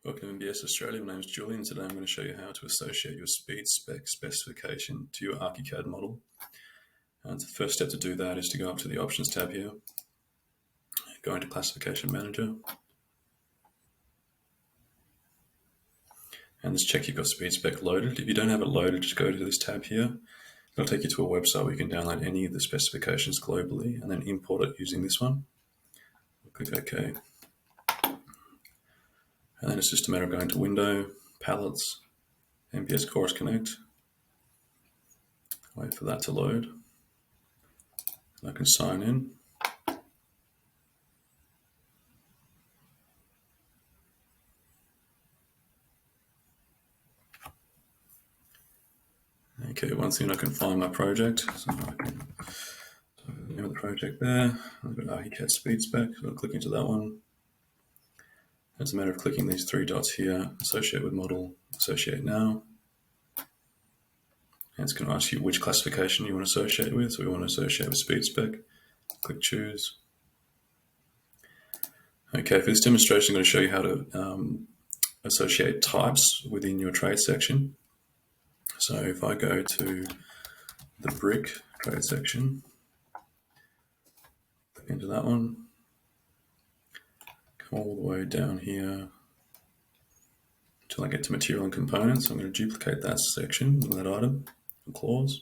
Welcome to NBS Australia. My name is Julian. Today I'm going to show you how to associate your SpeedSpec specification to your ArchiCAD model. And the first step to do that is to go up to the Options tab here, go into Classification Manager, and just check you've got SpeedSpec loaded. If you don't have it loaded, just go to this tab here. It'll take you to a website where you can download any of the specifications globally and then import it using this one. Click OK. And then it's just a matter of going to Window, Palettes, NBS Course Connect. Wait for that to load. I can sign in. Okay, once again I can find my project. So I can name of the project there. I've got ArchiCAD SpeedSpec, so I'll click into that one. It's a matter of clicking these three dots here, associate with model, associate now. And it's going to ask you which classification you want to associate with. So we want to associate with SpeedSpec. Click choose. Okay, for this demonstration, I'm going to show you how to associate types within your trade section. So if I go to the brick trade section, click into that one, come all the way down here until I get to material and components. I'm going to duplicate that section, that item, clause,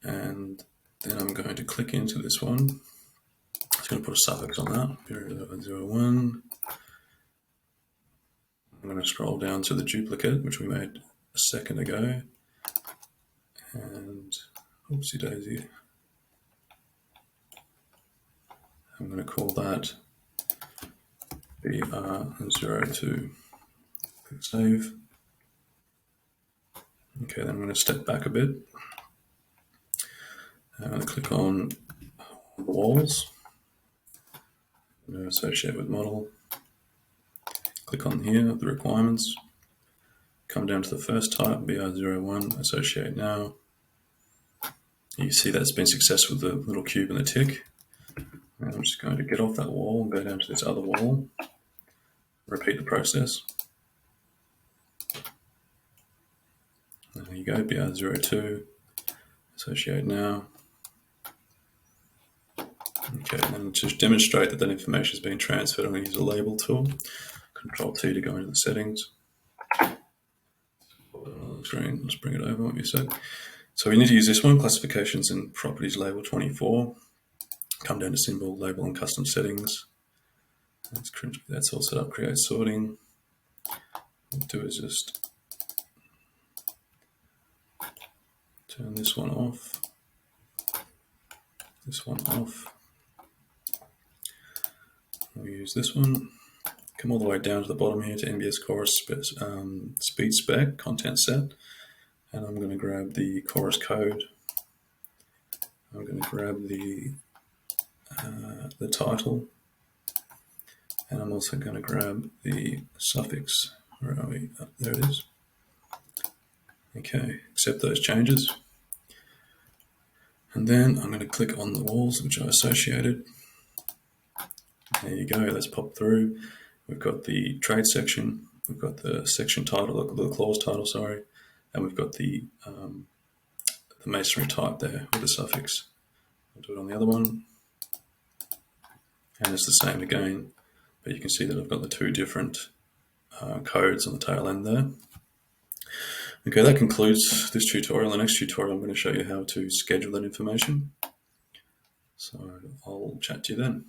and then I'm going to click into this one. I'm going to put a suffix on that, 001. I'm going to scroll down to the duplicate, which we made a second ago, and oopsie daisy. I'm going to call that BR02. Click save. Okay, then I'm going to step back a bit. I'm going to click on the walls. I'm going to associate with model. Click on here, the requirements. Come down to the first type, BR01, associate now. You see that's been successful with the little cube and the tick. And I'm just going to get off that wall and go down to this other wall. Repeat the process. There you go, BR02, associate now. Okay, and to demonstrate that information is being transferred, I'm going to use a label tool. Control T to go into the settings. Screen, let's bring it over, what you said. So we need to use this one, Classifications and Properties Label 24. Come down to Symbol, Label and Custom Settings. That's all set up, create sorting. What we'll do is just turn this one off, this one off. We'll use this one. Come all the way down to the bottom here to NBS Course SpeedSpec content set, and I'm going to grab the course code. I'm going to grab the title, and I'm also going to grab the suffix. Where are we? Oh, there it is. Okay, accept those changes. And then I'm going to click on the walls which I associated. There you go, let's pop through. We've got the trade section, we've got the section title, the clause title, sorry, and we've got the masonry type there with the suffix. I'll do it on the other one. And it's the same again, but you can see that I've got the two different codes on the tail end there. Okay, that concludes this tutorial. In the next tutorial, I'm going to show you how to schedule that information. So I'll chat to you then.